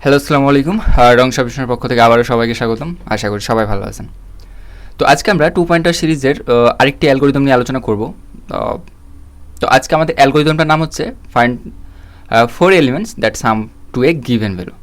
Hello, আসসালামু আলাইকুম। রং সাবমিশনের পক্ষ থেকে আবারও সবাইকে স্বাগতম। আশা করি সবাই ভালো আছেন। তো আজকে আমরা টু পয়েন্টার সিরিজের আরেকটি অ্যালগোরিদম নিয়ে আলোচনা করব। আহ, তো আজকে আমাদের অ্যালগোরিদমটার নাম হচ্ছে find four elements that sum to a given value.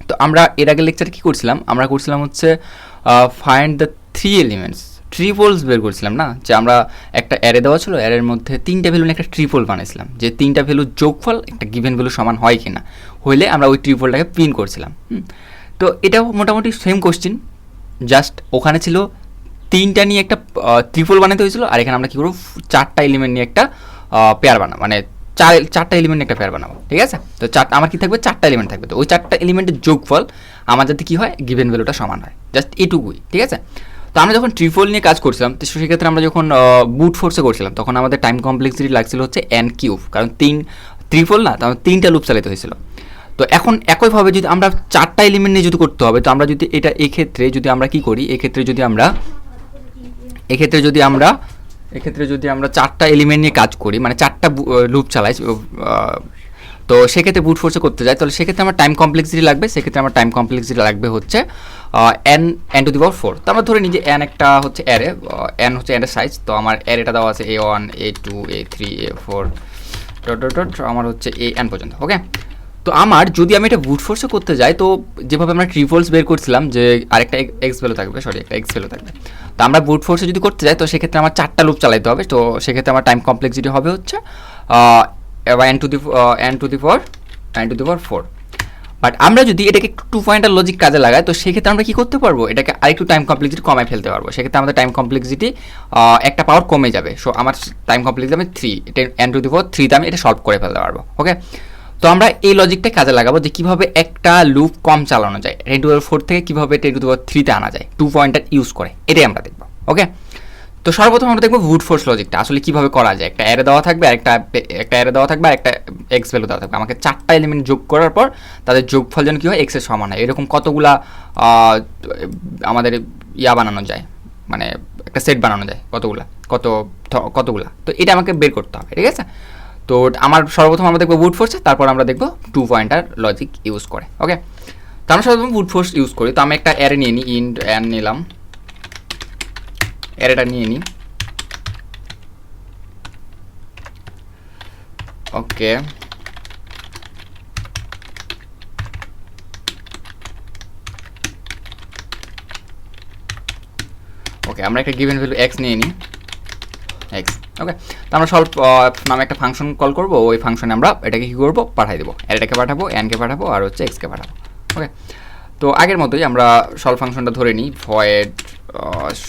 তো আমরা এর আগের লেকচারে কী করছিলাম? আমরা করছিলাম হচ্ছে ফাইন্ড দ্য থ্রি এলিমেন্টস, ট্রিপলস বের করছিলাম না, যে আমরা একটা অ্যারে দেওয়া ছিল, অ্যারের মধ্যে তিনটা ভ্যালু নিয়ে একটা ট্রিপল বানিয়েছিলাম, যে তিনটা ভ্যালু যোগফল একটা গিভেন ভ্যালু সমান হয় কি না, হইলে আমরা ওই ট্রিপলটাকে প্রিন্ট করছিলাম। তো এটাও মোটামুটি সেম কোশ্চিন, জাস্ট ওখানে ছিল তিনটা নিয়ে একটা ট্রিপল বানাতে হয়েছিল, আর এখানে আমরা কী করবো, চারটা এলিমেন্ট নিয়ে একটা পেয়ার বানাবো, মানে চারটা এলিমেন্ট নিয়ে একটা পেয়ার বানাবো। ঠিক আছে? তো আমার কি থাকবে, চারটা এলিমেন্ট থাকবে। তো ওই চারটা এলিমেন্টের যোগফল আমার যাতে কী হয়, গিভেন ভ্যালুটা সমান হয়, জাস্ট এটুকুই। ঠিক আছে? তো আমরা যখন ট্রিপল নিয়ে কাজ করছিলাম, তো সেক্ষেত্রে আমরা যখন বুট ফোর্সে করছিলাম, তখন আমাদের টাইম কমপ্লেক্সিটি লাগছিল হচ্ছে এন কিউব, কারণ ট্রিপল না, তখন তিনটা লুপ চালিত হয়েছিল। তো এখন একইভাবে যদি আমরা চারটা এলিমেন্ট নিয়ে যদি করতে হবে, তো আমরা যদি এটা এক্ষেত্রে যদি আমরা কী করি, এক্ষেত্রে যদি আমরা চারটা এলিমেন্ট নিয়ে কাজ করি, মানে চারটা লুপ চালাই, তো সেক্ষেত্রে বুট ফোর্সে করতে যাই, তাহলে সেক্ষেত্রে আমার টাইম কমপ্লেক্সিটি লাগবে। সেক্ষেত্রে আমার টাইম কমপ্লেক্সিটি লাগবে হচ্ছে এন টু দি পাওয়ার 4। তো আমরা ধরে নিই যে এন একটা হচ্ছে অ্যারে, এন হচ্ছে অ্যারের সাইজ। তো আমার অ্যারেটা দেওয়া আছে A1 A2 A3 A4 dot আমার হচ্ছে এন পর্যন্ত। ওকে, তো আমার যদি আমি এটা বুট ফোর্সে করতে যাই, তো যেভাবে আমরা ট্রিপলস বের করছিলাম, যে আরেকটা এক্স ভ্যালু থাকবে, একটা এক্স ভ্যালু থাকবে। তো আমরা বুট ফোর্সে যদি করতে যাই, তো সেক্ষেত্রে আমার চারটা লুপ চালাইতে হবে। তো সেক্ষেত্রে আমার টাইম কমপ্লেক্সিটি হবে হচ্ছে N to the power 4। But আমরা যদি এটাকে একটু টু পয়েন্টার লজিক কাজে লাগাই, তো সেক্ষেত্রে আমরা কী করতে পারবো, এটাকে আরেকটু টাইম কমপ্লেক্সিটি কমায় ফেলতে পারবো। সেক্ষেত্রে আমাদের টাইম কমপ্লেক্সিটি একটা পাওয়ার কমে যাবে। সো আমার টাইম কমপ্লেক্সিটি আমি 3, এটা এন টু দি পাওয়ার 3তে আমি এটা সলভ করে ফেলতে পারবো। ওকে, তো আমরা এই লজিকটা কাজে লাগাবো, যে কীভাবে একটা লুপ কম চালানো যায়, 10⁴ থেকে কীভাবে 10⁻³ আনা যায় টু পয়েন্টার ইউজ করে, এটাই আমরা দেখবো। ওকে, তো সর্বপ্রথম আমরা দেখবো বুট ফোর্স লজিকটা আসলে কীভাবে করা যায়। একটা অ্যারে দেওয়া থাকবে, আর একটা অ্যারে দেওয়া থাকবে, আর একটা এক্স ভ্যালু দেওয়া থাকবে। আমাকে চারটা এলিমেন্ট যোগ করার পর তাদের যোগফল যেন কী হয়, এক্সের সমান হয়। এরকম কতগুলা আমাদের বানানো যায়, মানে একটা সেট বানানো যায়, কতগুলা। তো এটা আমাকে বের করতে হবে। ঠিক আছে? তো আমার সর্বপ্রথম আমরা দেখবো বুট ফোর্সে, তারপর আমরা দেখবো টু পয়েন্টার লজিক ইউজ করে। ওকে, তো আমরা সর্বপ্রথম বুট ফোর্স ইউজ করি। তো আমি একটা অ্যারে নিয়ে নিই, ইন্ট এন নিলাম, অ্যারেটা নিয়ে নিই। ওকে, আমরা একটা গিভেন ভ্যালু এক্স নিয়ে নিই, এক্স। ওকে, তো আমরা সলভ নামে একটা ফাংশন কল করবো। ওই ফাংশনে আমরা এটাকে কী করবো, পাঠাই দেবো, অ্যারেটাকে পাঠাবো, এনকে পাঠাবো, আর হচ্ছে এক্সকে পাঠাবো। ওকে, তো আগের মতোই আমরা সলভ ফাংশনটা ধরে নিই, ভয়েড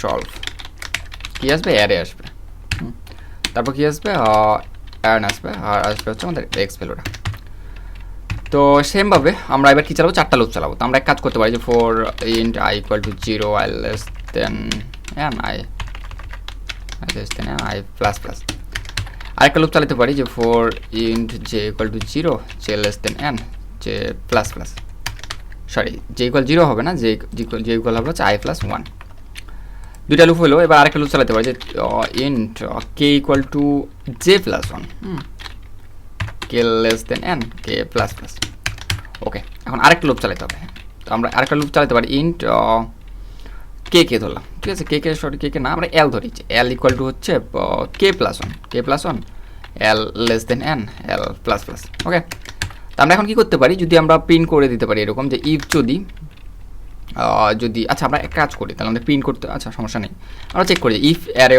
সলভ। কী আসবে, অ্যারে আসবে, তারপর কী আসবে, অ্যান আসবে, আর আসবে হচ্ছে আমাদের এক্স ভ্যালুটা। তো সেমভাবে আমরা এবার কী চালাবো, চারটা লুপ চালাবো। তো আমরা এক কাজ করতে পারি, যে for int I equal to 0 I less than N I plus plus. আরেকটা লুপ চালাতে পারি, যে for int J equal to 0 J less than N J plus plus, sorry J equal 0 হবে না, জে ইকুয়াল হবে হচ্ছে আই প্লাস 1। দুইটা loop হলো। এবার আরেকটা লুপ চালাতে পারি, যে int k equal to j plus 1 k less than n k plus plus. Okay, এখন আরেকটা লুপ চালাতে হবে। তো আমরা আরেকটা লুপ চালাতে পারি, ইন্ট কে ধরলাম। ঠিক আছে, কে না, আমরা এল ধরি, এল ইকুয়াল টু হচ্ছে k plus one l less than n l plus plus. Okay, তো আমরা এখন কী করতে পারি, যদি আমরা প্রিন্ট করে দিতে পারি এরকম, যে ইফ যদি আচ্ছা আমরা এক কাজ করি, তাহলে আমাদের প্রিন্ট করতে, আচ্ছা সমস্যা নেই, আমরা চেক করি ইফ অ্যারে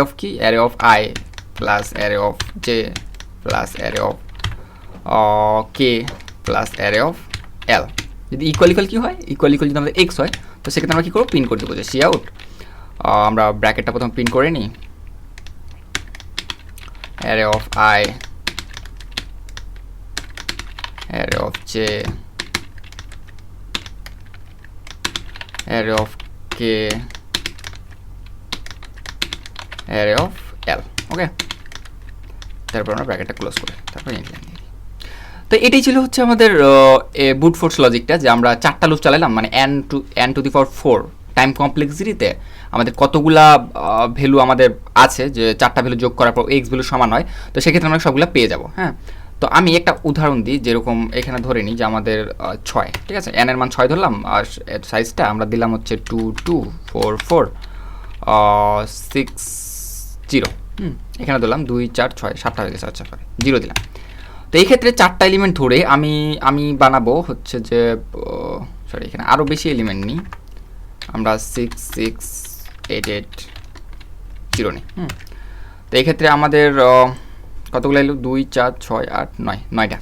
অফ কি, array of i plus array of j plus array of k plus array of l, যদি ইকুয়াল কী হয়, ইকুয়াল যদি আমাদের এক্স হয়, তো সেক্ষেত্রে আমরা কী করবো, প্রিন্ট করে দেবো যে সি আউট। আমরা ব্র্যাকেটটা প্রথম প্রিন্ট করে নিই, array of i array of j array of k array of l. Okay, তারপর আমরা ব্র্যাকেটটা ক্লোজ করি, তারপর ইন্ট লাইন দিই। তো এটাই ছিল হচ্ছে আমাদের বুট ফোর্স লজিকটা, যে আমরা চারটা লুপ চালালাম, মানে n to the power 4 time কমপ্লেক্সিটিতে আমাদের কতগুলা ভ্যালু আমাদের আছে, যে চারটা ভ্যালু যোগ করার পর এক্স ভ্যালু সমান হয়, তো সেক্ষেত্রে আমরা সবগুলো পেয়ে যাবো। হ্যাঁ, তো আমি একটা উদাহরণ দিই, যেরকম এখানে ধরে নিই যে আমাদের 6, ঠিক আছে, n এর মান 6 ধরলাম, আর সাইজটা আমরা দিলাম হচ্ছে 2 2 4 4 6 0। এখানে দিলাম 2 4 6 7টা হয়ে গেছে, আচ্ছা সরি 0 দিলাম। তো এই ক্ষেত্রে 4টা এলিমেন্ট ধরে আমি বানাবো হচ্ছে যে সরি এখানে আরও বেশি এলিমেন্ট নিই, আমরা 6 6 8 8 0 নিই। তো এই ক্ষেত্রে আমাদের কতগুলো এলো, 2 4 6 8 9, 9টা,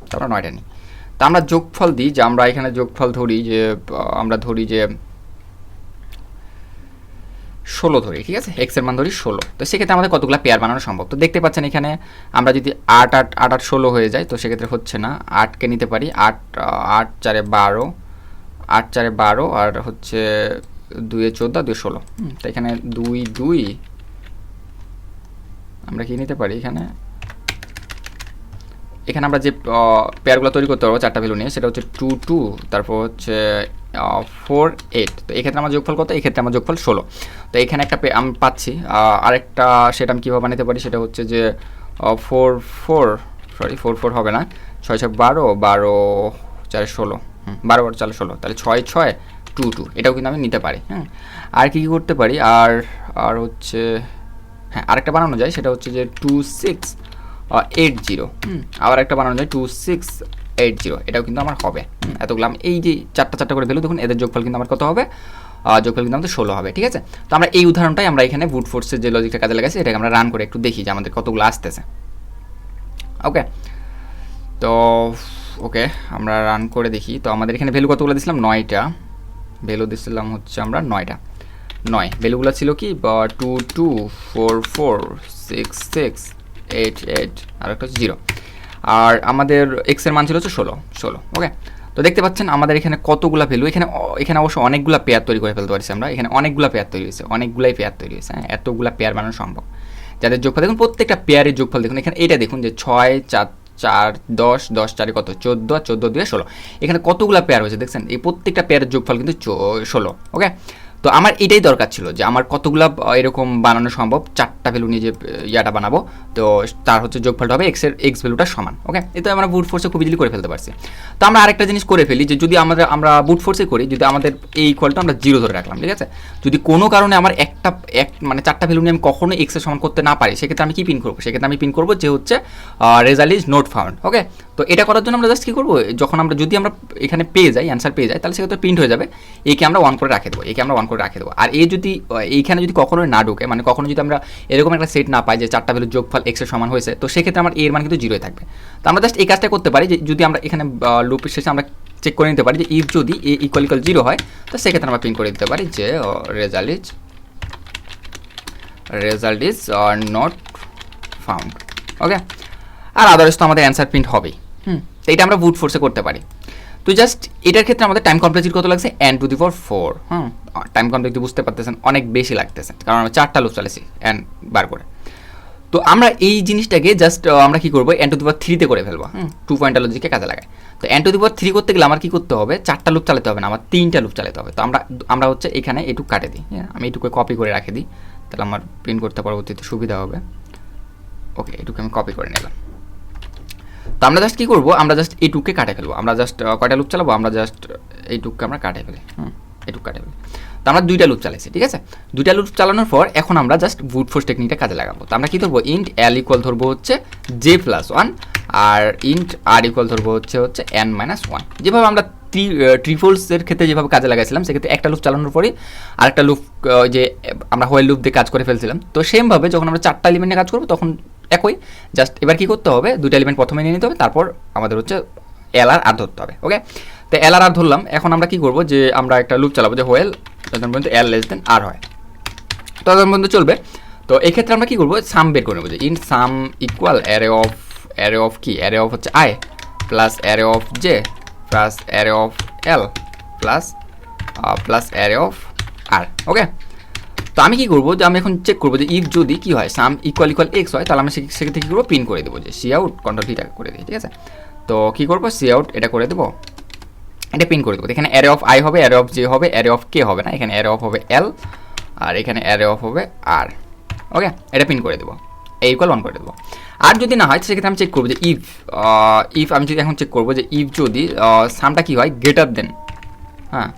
তো আমরা 9টা নিই। তো আমরা যোগফল দিই, যে আমরা এখানে যোগফল ধরি যে আমরা ধরি যে 16 ধরি, ঠিক আছে, এক্স এর মান ধরি 16। তো সেক্ষেত্রে আমাদের কতগুলো পেয়ার বানানো সম্ভব। তো দেখতে পাচ্ছেন এখানে আমরা যদি 8 8 8 8 16 হয়ে যায়, তো সেক্ষেত্রে হচ্ছে না, 8কে নিতে পারি, 8 8 4 12, 8 4 12, আর হচ্ছে 2 14 2 16। তো এখানে 2 2 আমরা কি নিতে পারি, এখানে আমরা যে পেয়ারগুলো তৈরি করতে পারবো 4টা ভ্যালু নিয়ে, সেটা হচ্ছে 2 2, তারপর হচ্ছে 4 8। তো এক্ষেত্রে আমার যোগফল কত, এক্ষেত্রে আমার যোগফল 16। তো এখানে একটা আমি পাচ্ছি, আরেকটা সেটা আমি কীভাবে বানাতে পারি, সেটা হচ্ছে যে 4 4 সরি 4 4 হবে না, 6 6 12 12 4 16, 12 12 4 16, তাহলে 6 6 2 2, এটাও কিন্তু আমি নিতে পারি। আর কি করতে পারি, আর হচ্ছে হ্যাঁ আরেকটা বানানো যায়, সেটা হচ্ছে যে 2 6 8 0, আবার একটা বানানো যায় 2 6 8 0, এটাও কিন্তু আমার হবে। এতগুলো এই যে 4টা করে ভ্যালু, দেখুন এদের যোগফল কিন্তু আমার কত হবে, যোগফল কিন্তু আমাদের 16 হবে, ঠিক আছে। তো আমরা এই উদাহরণটাই আমরা এখানে ব্রুট ফোর্সের যে লজিকটা কাজে লাগাইছি, এটাকে আমরা রান করে একটু দেখি যে আমাদের কতগুলো আসতেছে। ওকে, তো ওকে আমরা রান করে দেখি। তো আমাদের এখানে ভ্যালু কতগুলো দিছিলাম, 9টা ভ্যালু দিছিলাম হচ্ছে আমরা 9টা, 9 ভ্যালুগুলো ছিল কি 2 2 4 4 6 6 8 8, আর একটা হচ্ছে 0, আর আমাদের এক্স এর মান ছিল হচ্ছে 16। ওকে, তো দেখতে পাচ্ছেন আমাদের এখানে কতগুলো ভ্যালু, এখানে অবশ্য অনেকগুলো পেয়ার তৈরি করে ফেলতে পারছি আমরা, এখানে অনেকগুলো পেয়ার তৈরি হয়েছে, অনেকগুলাই পেয়ার তৈরি হয়েছে, হ্যাঁ এতগুলো পেয়ার বানানো সম্ভব, যাদের যোগফল দেখুন প্রত্যেকটা পেয়ারের যোগফল দেখুন, এখানে এটা দেখুন যে 6 4 4 10 10 4 কত 14, 14 2 16, এখানে কতগুলো পেয়ার হয়েছে দেখছেন, এই প্রত্যেকটা পেয়ারের যোগফল কিন্তু 16। ওকে, তো আমার এটাই দরকার ছিল যে আমার কতগুলা এরকম বানানো সম্ভব, 4টা ভ্যালু নিয়ে যে ইয়াটা বানাবো, তো তার হচ্ছে যোগফলটা হবে এক্স ভ্যালুটা সমান। ওকে, এটা আমরা ব্রুট ফোর্সে খুব ইজিলি করে ফেলতে পারছি। তো আমরা আরেকটা জিনিস করে ফেলি, যে যদি আমরা ব্রুট ফোর্সে করি, যদি আমাদের এই ইকুয়ালটা আমরা 0 ধরে রাখলাম, ঠিক আছে, যদি কোনো কারণে আমার মানে 4টা ভ্যালু নিয়ে আমি কখনো এক্স এর সমান করতে না পারি, সেক্ষেত্রে আমি কি পিন করবো, সেক্ষেত্রে আমি পিন করবো যে হচ্ছে রেজাল্ট ইজ নট ফাউন্ড। ওকে, তো এটা করার জন্য আমরা জাস্ট কী করবো, যখন যদি আমরা এখানে পেয়ে যাই, অ্যান্সার পেয়ে যাই, তাহলে সেক্ষেত্রে প্রিন্ট হয়ে যাবে একে আমরা 1 করে রাখে দেবো, আর যদি এইখানে যদি কখনো না ঢুকে, মানে কখনো যদি আমরা এরকম একটা সেট না পাই যে 4টা ভ্যালু যোগফল এক্স এর সমান হয়েছে, তো সেক্ষেত্রে আমার এর মান কিন্তু 0 থাকবে। তো আমরা জাস্ট এই কাজটা করতে পারি, যে যদি আমরা এখানে লুপের শেষে আমরা চেক করে নিতে পারি যে ইফ যদি এ ইকুয়াল 0 হয়, তো সেক্ষেত্রে আমরা প্রিন্ট করে দিতে পারি যে result is not found. Okay, আর আদার্স তো আমাদের অ্যান্সার প্রিন্ট হবেই। তো এটা আমরা ব্রুট ফোর্সে করতে পারি। তো জাস্ট এটার ক্ষেত্রে আমাদের টাইম কমপ্লেক্সিটি কত লাগছে, n⁴। টাইম কমপ্লেক্সিটি বুঝতে পারতেছেন অনেক বেশি লাগতেছে, কারণ আমরা 4টা লুপ চালাইছি n বার করে। তো আমরা এই জিনিসটাকে জাস্ট আমরা কি করবো, n⁴তে করে ফেলবো, 2 পয়েন্টার লজিকে কাজে লাগায়। তো n⁴ করতে গেলে আমার কি করতে হবে, 4টা লুপ চালাতে হবে না, আমার 3টা লুপ চালাতে হবে। তো আমরা হচ্ছে এখানে এটুকু কাটে দিই, হ্যাঁ আমি এটুকু কপি করে রাখে দিই, তাহলে আমার প্রিন্ট করতে পরবর্তীতে সুবিধা হবে। ওকে, এটুকু আমি কপি করে নিলাম। তো আমরা জাস্ট কী করবো, আমরা জাস্ট এইটুককে কাটে ফেলবো, আমরা জাস্ট কয়টা লুপ চালাবো, আমরা জাস্ট এইটুককে আমরা কাটে ফেলি, এইটুকু কাটে ফেলি। তো আমরা 2টা লুপ চালাইছি, ঠিক আছে, 2টা লুপ চালানোর পর এখন আমরা জাস্ট ব্রুট ফোর্স টেকনিকটা কাজে লাগাবো। তো আমরা কী ধরবো, ইন্ট l ইকুয়াল ধরবো হচ্ছে j+1, আর ইন্ট r ইকুয়াল ধরবো হচ্ছে n-1। যেভাবে আমরা ট্রিপলসের ক্ষেত্রে যেভাবে কাজে লাগাইছিলাম, সেক্ষেত্রে একটা লুপ চালানোর পরই আরেকটা লুপ, যে আমরা হোয়াইল লুপ দিয়ে কাজ করে ফেলছিলাম, তো সেমভাবে যখন আমরা 4টা এলিমেন্ট নিয়ে কাজ করবো তখন একই, জাস্ট এবার কী করতে হবে, 2টা এলিমেন্ট প্রথমে নিয়ে নিতে হবে, তারপর আমাদের হচ্ছে এল আর ধরতে হবে। ওকে, তো এল আর ধরলাম, এখন আমরা কী করবো, যে আমরা একটা লুপ চালাবো যে হোয়েল যতক্ষণ পর্যন্ত l<r হয়, ততক্ষণ পর্যন্ত চলবে। তো এক্ষেত্রে আমরা কী করবো, সাম বের করে নেবো, যে int some equal array of কি, অ্যারে অফ হচ্ছে i plus array of j plus array of l plus array of r। ওকে, তো আমি কী করবো, যে আমি এখন চেক করবো যে ইফ যদি কী হয়, সাম ইকুয়াল x হয়, তাহলে আমি সেক্ষেত্রে কী করবো, প্রিন্ট করে দেবো যে সি আউট কন্ট্রোল ভিটা করে দিই, ঠিক আছে। তো কী করবো, সি আউট এটা করে দেবো, এটা প্রিন্ট করে দেবো। এখানে অ্যারে অফ i হবে, অ্যারে অফ j হবে, অ্যারে অফ k হবে না, এখানে অ্যারে অফ হবে l, আর এখানে অ্যারে অফ হবে r। ওকে, এটা প্রিন্ট করে দেবো, এই ইকুয়াল 1 করে দেবো। আর যদি না হয় সেক্ষেত্রে আমি চেক করবো যে ইফ আমি যদি এখন চেক করবো যে ইফ যদি সামটা কী হয় গ্রেটার দেন, হ্যাঁ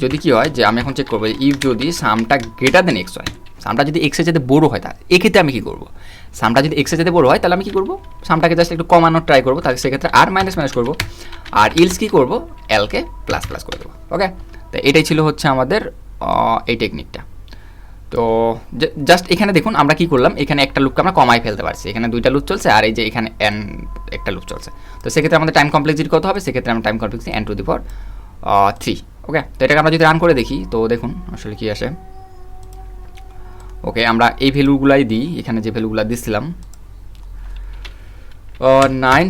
যদি কী হয় যে আমি এখন চেক করবো যে ইফ যদি সামটা গ্রেটার দেন এক্স হয়, সামটা যদি এক্সের যাতে বড়ো হয় তাহলে এক্ষেত্রে আমি কী করবো, সামটা যদি এক্সের যাতে বড়ো হয় তাহলে আমি কী করবো, সামটাকে জাস্ট একটু কমানোর ট্রাই করবো, তাহলে সেক্ষেত্রে আর মাইনাস মাইনাস করবো, আর ইলস কী করবো এলকে প্লাস প্লাস করে দেবো। ওকে, তো এটাই ছিল হচ্ছে আমাদের এই টেকনিকটা। তো জাস্ট এখানে দেখুন আমরা কি করলাম, এখানে একটা লুপকে আমরা কমাই ফেলতে পারছি, এখানে দুইটা লুপ চলছে আর এই যে এখানে এন একটা লুপ চলছে। তো সেক্ষেত্রে আমাদের টাইম কমপ্লেক্সিটি কত হবে, সেক্ষেত্রে আমরা time complexity n to the power 3। Okay, তো এটাকে আমরা যদি রান করে দেখি তো দেখুন আসলে কি আসে। ওকে, আমরা এই ভ্যালুগুলাই দিই, এখানে যে ভ্যালুগুলো দিচ্ছিলাম 9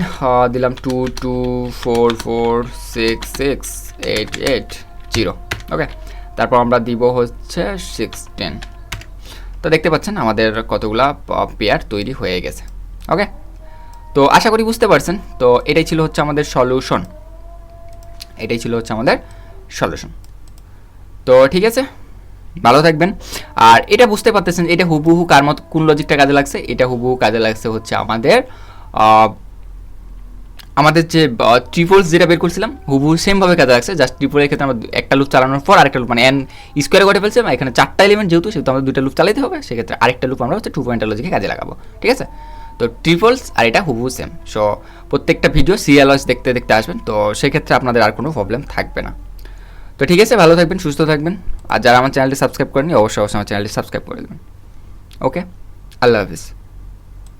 দিলাম 2 2 4 4 6 6 8 8 0। ওকে, তারপর আমরা দিব হচ্ছে 16। তো দেখতে পাচ্ছেন আমাদের কতগুলা পেয়ার তৈরি হয়ে গেছে। ওকে, তো আশা করি বুঝতে পারছেন। তো এটাই ছিল হচ্ছে আমাদের সলিউশন, এটাই ছিল হচ্ছে আমাদের সলিউশন। তো ঠিক আছে, ভালো থাকবেন। আর এটা বুঝতে পারতেছেন এটা হুবহু কার মতো কোন লজিকটা কাজে লাগছে, এটা হুবহু কাজে লাগছে হচ্ছে আমাদের যে ট্রিপলস যেটা বের করছিলাম হুবহু সেমভাবে কাজে লাগছে, জাস্ট ট্রিপলের ক্ষেত্রে আমরা একটা লুপ চালানোর পর আরেকটা লুপ মানে এন স্কোয়ারে করে ফেলছে, এখানে 4টা এলিমেন্ট যেহেতু সেহেতু আমাদের 2টা লুপ চালাতে হবে, সেক্ষেত্রে আরেকটা লুপ আমরা হচ্ছে 2 পয়েন্টার লজিকে কাজে লাগাবো। ঠিক আছে, তো ট্রিপলস আর এটা হুবহু সেম। সো প্রত্যেকটা ভিডিও সিরিয়াল ওয়াইজ দেখতে দেখতে আসবেন, তো সেক্ষেত্রে আপনাদের আর কোনো প্রবলেম থাকবে না। তো ঠিক আছে, ভালো থাকবেন, সুস্থ থাকবেন। আর যারা আমার চ্যানেলটি সাবস্ক্রাইব করেনি অবশ্যই অবশ্যই আমার চ্যানেলটি সাবস্ক্রাইব করে দেবেন। ওকে, আল্লাহ হাফিজ।